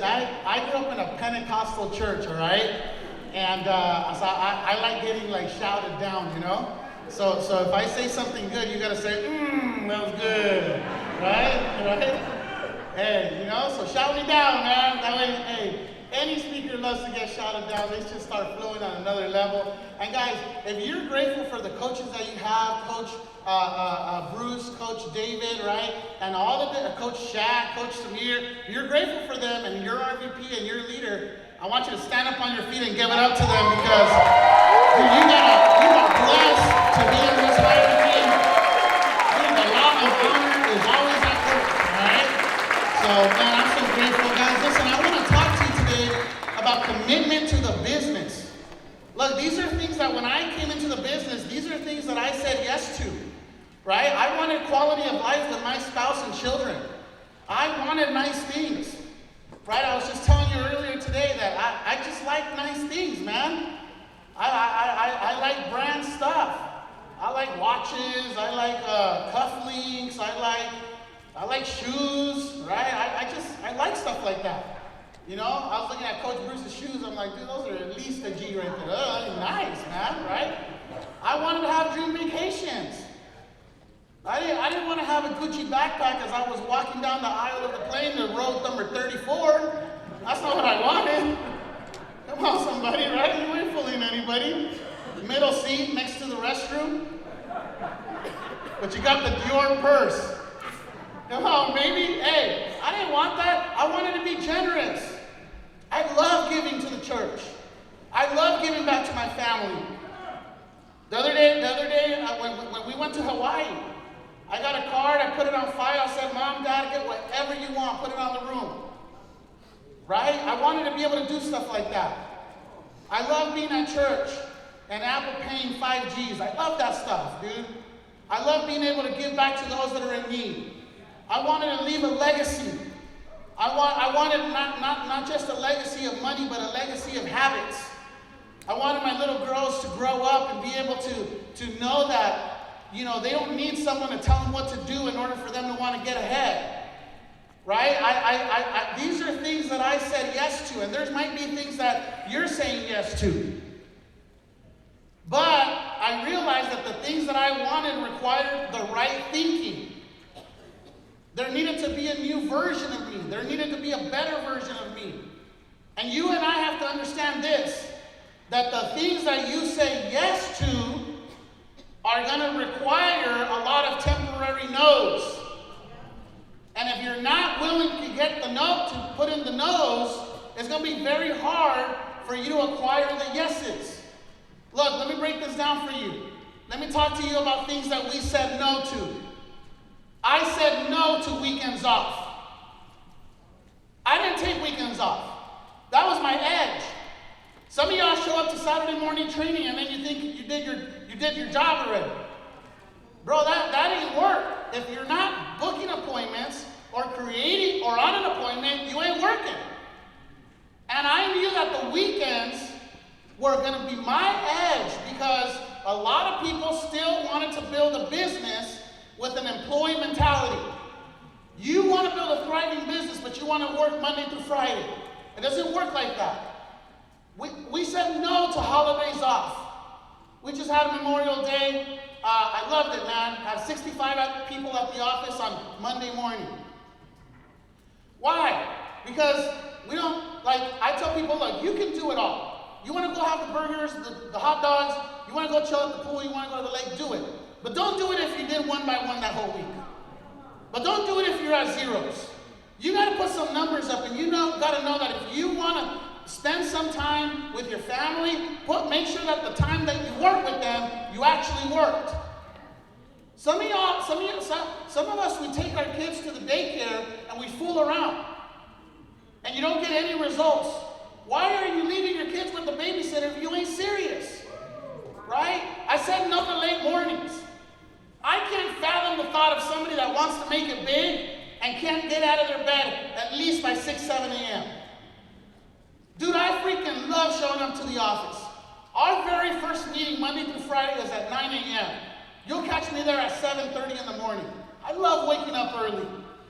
I grew up in a Pentecostal church, all right? And so I like getting like shouted down, you know? So if I say something good, you gotta say, that was good, right? Hey, you know, so shout me down, man. That way, hey, any speaker loves to get shouted down. They just start flowing on another level. And guys, if you're grateful for the coaches that you have, Coach Bruce, Coach David, right? And all of the, Coach Shaq, Coach Samir, you're grateful for them and your RVP and your leader. I want you to stand up on your feet and give it up to them because you are blessed to be in this hierarchy. The law of honor is always at work, all right? So, man, I'm so grateful. Guys, listen, I want to talk to you today about commitment to the business. Look, these are things that when I came into the business, these are things that I said yes to, right? I wanted quality of life with my spouse and children. I wanted nice things, right? I was just telling you earlier today that I just like nice things, man. I like brand stuff. I like watches. I like cufflinks. I like shoes, right? I like stuff like that. You know, I was looking at Coach Bruce's shoes. I'm like, dude, those are at least a G right there. Oh, nice, man, right? I wanted to have dream vacations. I didn't want to have a Gucci backpack as I was walking down the aisle of the plane to row number 34. That's not what I wanted. Come on, somebody, right? You ain't fooling anybody. Middle seat next to the restroom. But you got the Dior purse. Come on, baby. Hey, I didn't want that. I wanted to be generous. I love giving to the church. I love giving back to my family. The other day, when we went to Hawaii, I got a card, I put it on file, I said, Mom, Dad, get whatever you want, put it on the room. Right? I wanted to be able to do stuff like that. I love being at church and Apple paying 5Gs. I love that stuff, dude. I love being able to give back to those that are in need. I wanted to leave a legacy. I wanted not just a legacy of money, but a legacy of habits. I wanted my little girls to grow up and be able to know that, you know, they don't need someone to tell them what to do in order for them to want to get ahead. Right? These are things that I said yes to, and there might be things that you're saying yes to. But I realized that the things that I wanted required the right thinking. There needed to be a new version of me. There needed to be a better version of me. And you and I have to understand this, that the things that you say yes to are going to require a lot of temporary no's. And if you're not willing to get the no, to put in the no's, it's going to be very hard for you to acquire the yeses. Look, let me break this down for you. Let me talk to you about things that we said no to. I said no to weekends off. I didn't take weekends off. That was my edge. Some of y'all show up to Saturday morning training and then you think you did your job already. Bro, that ain't work. If you're not booking appointments or creating or on an appointment, you ain't working. And I knew that the weekends were going to be my edge because a lot of people still wanted to build a business with an employee mentality. You want to build a thriving business, but you want to work Monday through Friday. It doesn't work like that. We said no to holidays off. We just had Memorial Day. I loved it, man. I had 65 people at the office on Monday morning. Why? Because we don't, I tell people, look, you can do it all. You want to go have the burgers, the hot dogs, you want to go chill at the pool, you want to go to the lake, do it. But don't do it if you did one by one that whole week. But don't do it if you're at zeros. You got to put some numbers up, and you got to know that if you want to spend some time with your family, make sure that the time that you work with them, you actually worked. Some of us, we take our kids to the daycare and we fool around. And you don't get any results. Why are you leaving your kids with the babysitter if you ain't serious? Right? I said no to late mornings. I can't fathom the thought of somebody that wants to make it big and can't get out of their bed at least by 6, 7 a.m. Dude, I freaking love showing up to the office. Our very first meeting, Monday through Friday, is at 9 a.m. You'll catch me there at 7:30 in the morning. I love waking up early.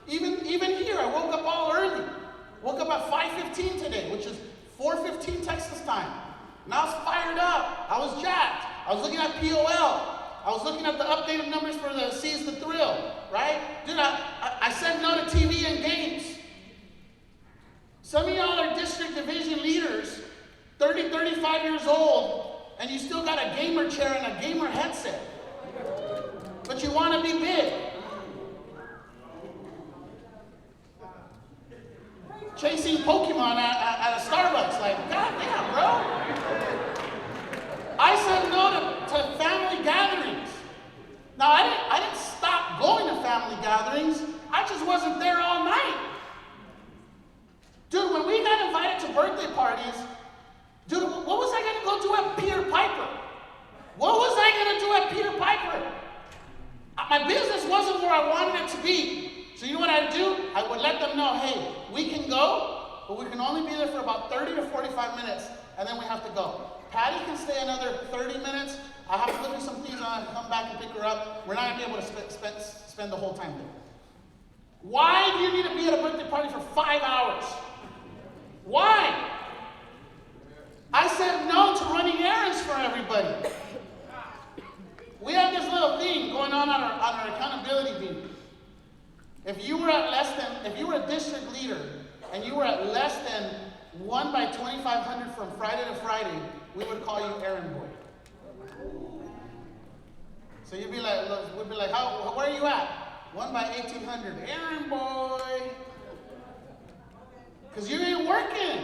Even here, I woke up all early. Woke up at 5:15 today, which is 4:15 Texas time. And I was fired up. I was jacked. I was looking at POL. I was looking at the updated numbers for the Seize the Thrill, right? Dude, I said no to TV and games. Some of y'all are district division leaders, 30, 35 years old, and you still got a gamer chair and a gamer headset. But you want to be big. Chasing Pokemon at a Starbucks, like, God damn, bro. I said no to family gatherings. Now, I didn't stop going to family gatherings. I just wasn't there all night. Dude, when we got invited to birthday parties, dude, what was I going to go do at Peter Piper? What was I going to do at Peter Piper? My business wasn't where I wanted it to be. So you know what I'd do? I would let them know, hey, we can go, but we can only be there for about 30 to 45 minutes, and then we have to go. Patty can stay another 30 minutes. I have to look at some things on, come back and pick her up. We're not going to be able to spend the whole time there. Why do you need to be at a birthday party for 5 hours? Why? I said no to running errands for everybody. We have this little thing going on our accountability meeting. If you were a district leader and you were at less than 1 by 2,500 from Friday to Friday, we would call you errand boy. So you'd be like, we'd be like, where are you at? 1 by 1,800, errand boy. Because you ain't working.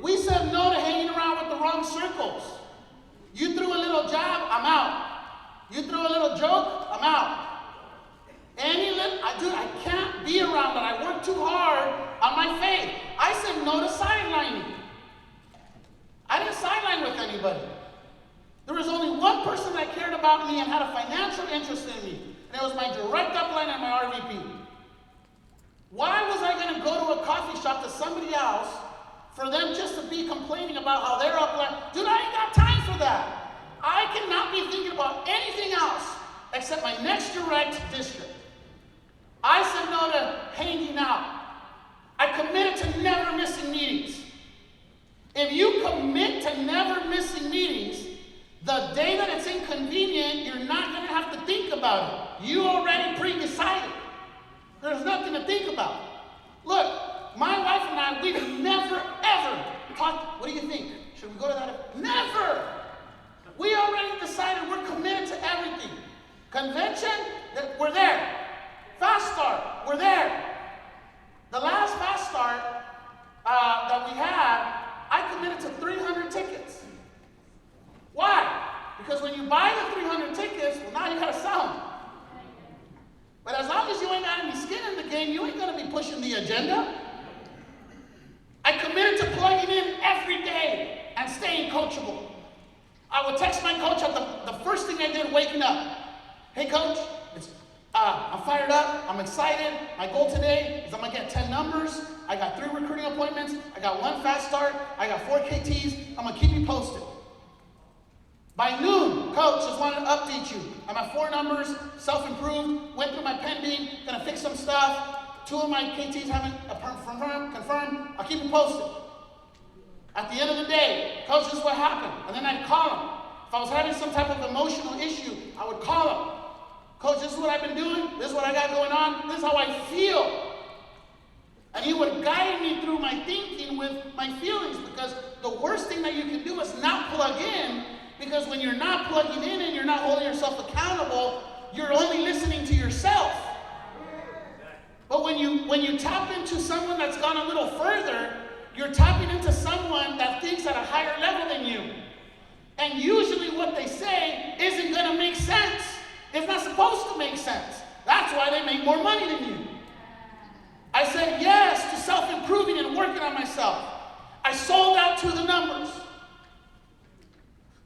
We said no to hanging around with the wrong circles. You threw a little jab, I'm out. You threw a little joke, I'm out. I can't be around that. I work too hard on my faith. I said no to sidelining. I didn't sideline with anybody. There was only one person that cared about me and had a financial interest in me, and it was my direct upline and my RVP. Why was I going to go to a coffee shop to somebody else for them just to be complaining about how they're upline? Dude, I ain't got time for that. I cannot be thinking about anything else except my next direct district. I said no to hanging out. I committed to never missing meetings. If you commit to never missing meetings, the day that it's inconvenient, you're not going to have to think about it. You already pre-decided. There's nothing to think about. Look, my wife and I, we've never, ever talked, what do you think? Should we go to that? Never! We already decided we're committed to everything. Convention, we're there. Fast start, we're there. The last fast start that we had, I committed to 300 tickets. Why? Because when you buy the 300 tickets, well, now you gotta sell them. But as long as you ain't got any skin in the game, you ain't gonna be pushing the agenda. I committed to plugging in every day and staying coachable. I would text my coach at the first thing I did waking up. Hey coach, I'm fired up, I'm excited. My goal today is I'm gonna get 10 numbers. I got 3 recruiting appointments. I got 1 fast start. I got 4 KTs. I'm gonna keep you posted. By noon, coach, just wanted to update you. I'm at 4 numbers, self-improved, went through my pending, gonna fix some stuff. 2 of my KTs haven't confirmed. I'll keep you posted. At the end of the day, coach, this is what happened. And then I'd call him. If I was having some type of emotional issue, I would call him. Coach, this is what I've been doing. This is what I got going on. This is how I feel. And he would guide me through my thinking with my feelings, because the worst thing that you can do is not plug in, because when you're not plugging in and you're not holding yourself accountable, you're only listening to yourself. But when you tap into someone that's gone a little further, you're tapping into someone that thinks at a higher level than you. And usually what they say isn't going to make sense. It's not supposed to make sense. That's why they make more money than you. I said yes to self-improving and working on myself. I sold out to the numbers.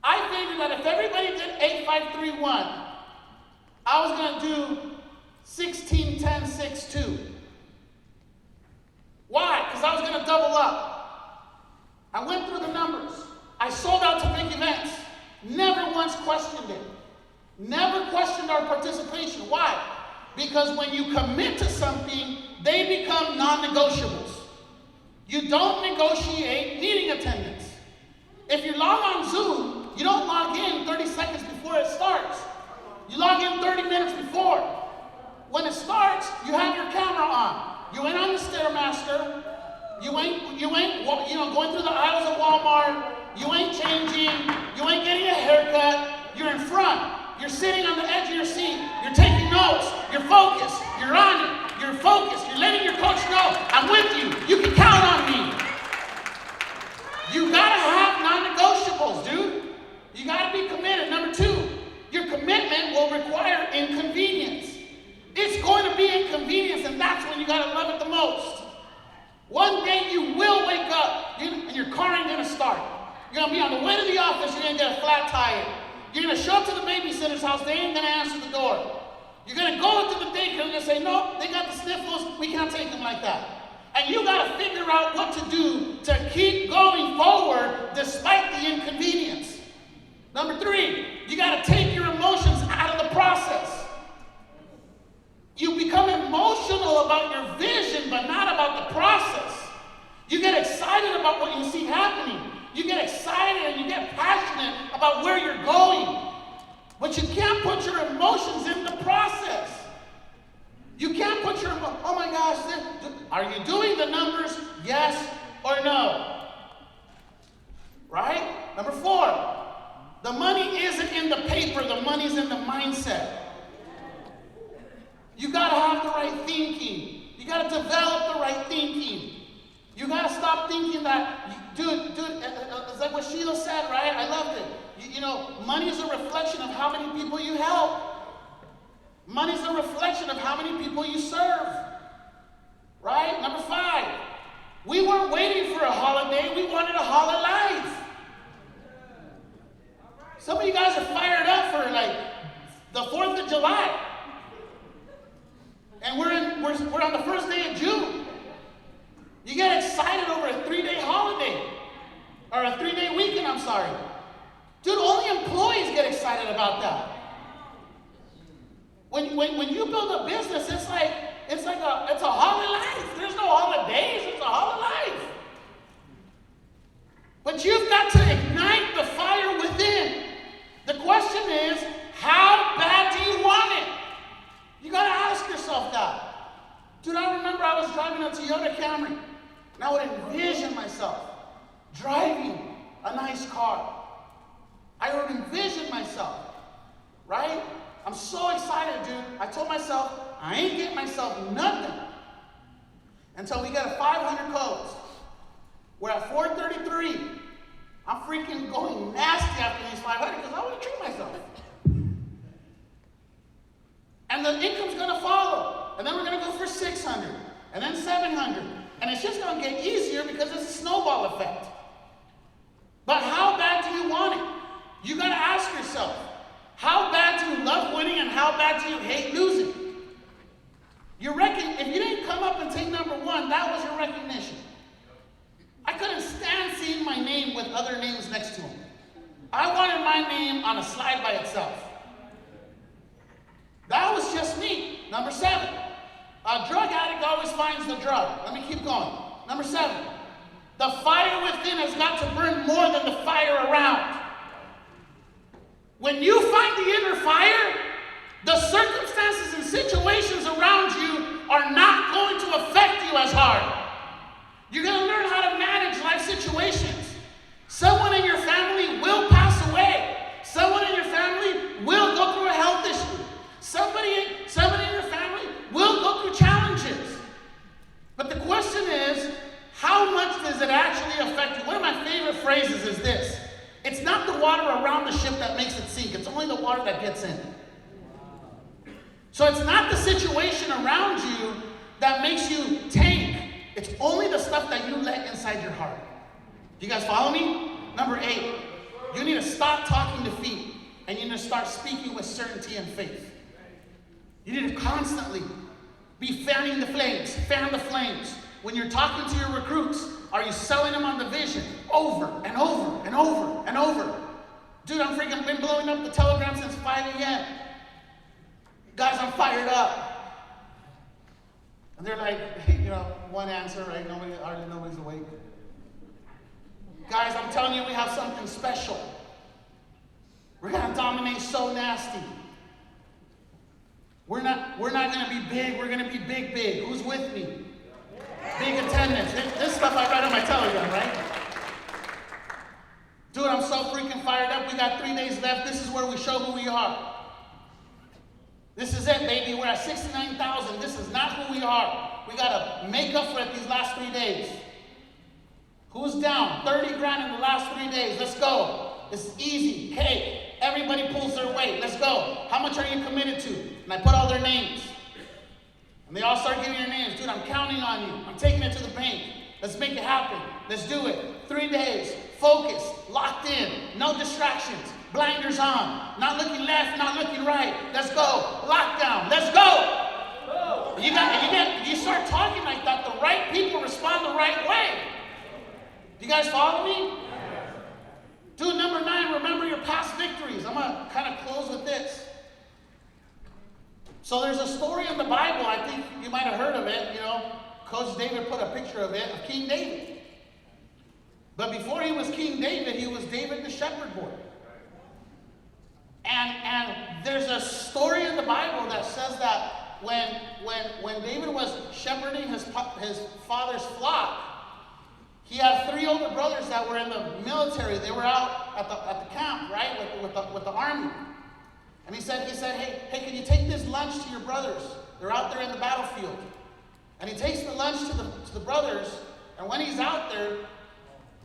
I figured that if everybody did 8531, I was going to do 16-10-6-2. Why? Because I was going to double up. I went through the numbers. I sold out to big events. Never once questioned it. Never questioned our participation. Why? Because when you commit to something, they become become non-negotiables. You don't negotiate meeting attendance. If you log on Zoom, you don't log in 30 seconds before it starts. You log in 30 minutes before. When it starts, you have your camera on. You ain't on the Stairmaster. You ain't going through the aisles of Walmart. You ain't changing. You ain't getting a haircut. You're in front. You're sitting on the edge of your seat. You're taking notes. You're focused. You're on it. You're focused. You're letting your coach know, I'm with you. You can count on me. You gotta have non-negotiables, dude. You gotta be committed. Number 2, your commitment will require inconvenience. It's going to be inconvenience, and that's when you gotta love it the most. One day you will wake up, and your car ain't gonna start. You're gonna be on the way to the office, you're gonna get a flat tire. You're gonna show up to the babysitter's house, they ain't gonna answer the door. You're gonna go into the daycare and they're gonna say, no, they got the sniffles, we can't take them like that. And you gotta figure out what to do to keep going forward despite the inconvenience. Number 3, you gotta take your emotions out of the process. You become emotional about your vision, but not about the process. You get excited about what you see happening. You get excited and you get passionate about where you're going. But you can't put your emotions in the process. You can't put your, oh my gosh, are you doing the numbers? Yes or no? Right? Number 4, the money isn't in the paper, the money's in the mindset. You gotta have the right thinking. You gotta develop the right thinking. You gotta stop thinking that, dude, it's like what Sheila said, right? I loved it. You know, money is a reflection of how many people you help. Money is a reflection of how many people you serve. Right? Number 5, we weren't waiting for a holiday, we wanted a holiday life. Some of you guys are fired up for like the 4th of July. And we're on the first day of June. You get excited over a 3-day holiday. Or a 3-day weekend, I'm sorry. Dude, only employees get excited about that. When you build a business, it's a holiday life. There's no holidays, it's a holiday life. But you've got to ignite the fire within. The question is, how bad do you want it? You gotta ask yourself that. Dude, I remember I was driving a Toyota Camry, and I would envision myself driving a nice car. I would envision myself, right? I'm so excited, dude. I told myself, I ain't getting myself nothing until we get a 500 codes. We're at 433. I'm freaking going nasty after these 500 because I want to treat myself. And the income's going to follow. And then we're going to go for 600. And then 700. And it's just going to get easier because it's a snowball effect. But how bad do you want it? You got to ask yourself, how bad do you love winning and how bad do you hate losing? If you didn't come up and take number 1, that was your recognition. I couldn't stand seeing my name with other names next to him. I wanted my name on a slide by itself. That was just me. Number 7, a drug addict always finds the drug. Let me keep going. Number 7, the fire within has got to burn more than the fire around. When you find the inner fire, the circumstances and situations around you are not going to affect you as hard. You're going to learn how to manage life situations. Someone in your family will pass away. Someone in your family will go through a health issue. Somebody in your family will go through challenges. But the question is, how much does it actually affect you? One of my favorite phrases is this. It's not the water around the ship that makes it sink. It's only the water that gets in. So it's not the situation around you that makes you tank. It's only the stuff that you let inside your heart. Do you guys follow me? Number 8, you need to stop talking defeat and you need to start speaking with certainty and faith. You need to constantly be fanning the flames. Fan the flames. When you're talking to your recruits, are you selling them on the vision over and over and over and over? Dude, I'm freaking been blowing up the Telegram since 5 a.m. Guys, I'm fired up. And they're like, one answer, right? Nobody's awake. Guys, I'm telling you, we have something special. We're going to dominate so nasty. We're not going to be big. We're going to be big. Who's with me? Big attendance. This stuff I read on my telegram, right? Dude, I'm so freaking fired up. We got 3 days left. This is where we show who we are. This is it, baby. We're at 69,000. This is not who we are. We got to make up for it these last 3 days. Who's down? 30 grand in the last 3 days. Let's go. It's easy. Cake. Everybody pulls their weight. Let's go. How much are you committed to? And I put all their names. And they all start giving their names. Dude, I'm counting on you. I'm taking it to the bank. Let's make it happen. Let's do it. 3 days. Focused. Locked in. No distractions. Blinders on. Not looking left, not looking right. Let's go. Lockdown. Let's go. You start talking like that, the right people respond the right way. Do you guys follow me? Dude, number 9, remember your past victories. I'm going to kind of close with this. So there's a story in the Bible, I think you might have heard of it. Coach David put a picture of it, of King David. But before he was King David, he was David the shepherd boy. And there's a story in the Bible that says that when David was shepherding his father's flock, he had 3 older brothers that were in the military. They were out at the camp, right, with the army. And he said, hey, can you take this lunch to your brothers? They're out there in the battlefield. And he takes the lunch to the brothers, and when he's out there,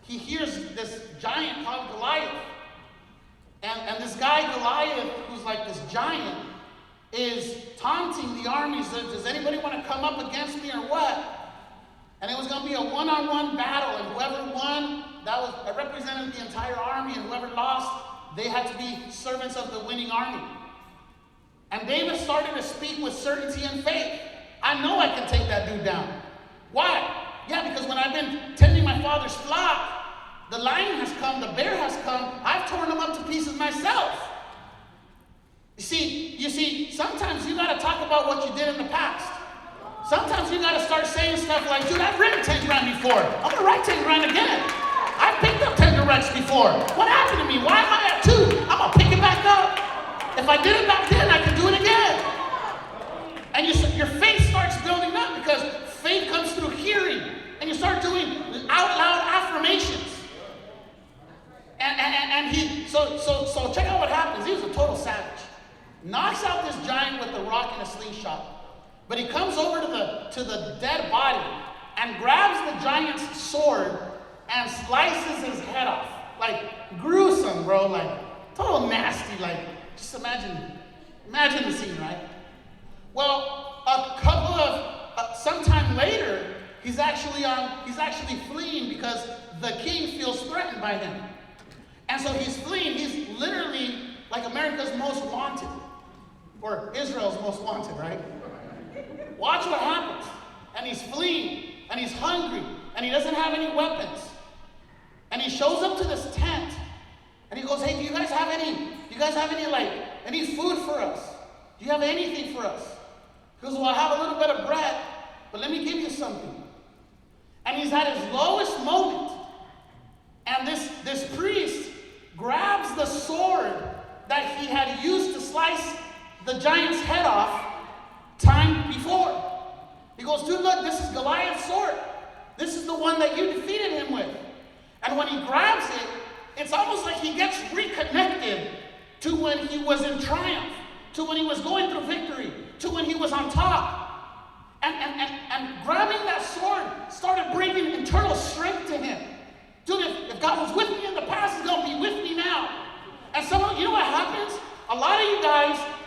he hears this giant called Goliath. And this guy Goliath, who's like this giant, is taunting the armies. Does anybody want to come up against me or what? And it was going to be a one-on-one battle, and whoever won, that represented the entire army, and whoever lost, they had to be servants of the winning army. And David started to speak with certainty and faith. I know I can take that dude down. Why? Yeah, because when I've been tending my father's flock, the lion has come, the bear has come, I've torn them up to pieces myself. You see, sometimes you got to talk about what you did in the past. Sometimes you got to start saying stuff like, dude, I've written 10 grand before. I'm going to write 10 grand again. I've picked up 10 directs before. What happened to me? Why am I at 2? I'm going to pick it back up. If I did it back then, I can do it again. And your faith starts building up because faith comes through hearing. And you start doing out loud affirmations. So check out what happens. He was a total savage. Knocks out this giant with a rock and a slingshot. But he comes over to the dead body and grabs the giant's sword and slices his head off. Like, gruesome, bro. Like, total nasty. Like, just imagine the scene, right? Well, a couple of, sometime later, he's actually fleeing because the king feels threatened by him. And so he's fleeing. He's literally like America's most wanted. Or Israel's most wanted, right? Watch what happens. And he's fleeing. And he's hungry. And he doesn't have any weapons. And he shows up to this tent. And he goes, hey, do you guys have any food for us? Do you have anything for us? He goes, well, I have a little bit of bread, but let me give you something. And he's at his lowest moment. And this priest grabs the sword that he had used to slice the giant's head off time before. He goes, dude, look, this is Goliath's sword. This is the one that you defeated him with. And when he grabs it, it's almost like he gets reconnected to when he was in triumph, to when he was going through victory, to when he was on top. And grabbing that sword started bringing internal strength to him. Dude, if God was with me in the past, he's going to be with me now. And you know what happens? A lot of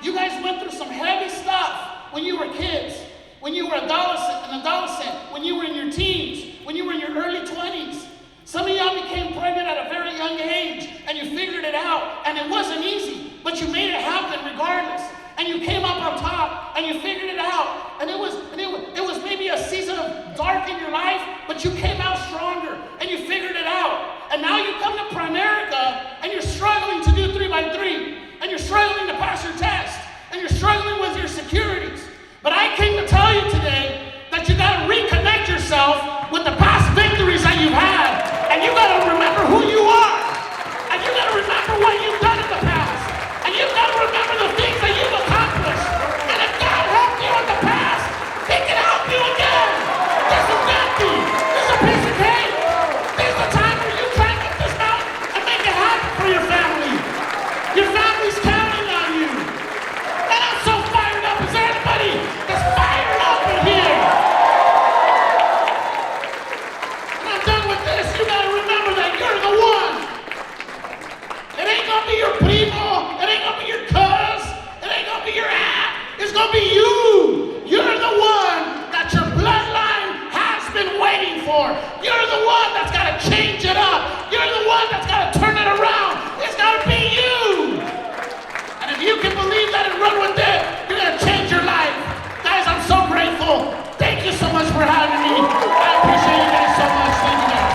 you guys went through some heavy stuff when you were kids, when you were an adolescent, when you were in your teens, when you were in your early 20s. Some of y'all became pregnant at a very young age, and you figured it out, and it wasn't easy, but you made it happen regardless. And you came up on top, and you figured it out. And it was maybe a season of dark in your life, but you came out stronger, and you figured it out. And now you come to Primerica, and you're struggling to do 3x3, and you're struggling to pass your test, and you're struggling with your securities. But I came to tell you today that for. You're the one that's got to change it up. You're the one that's got to turn it around. It's got to be you. And if you can believe that and run with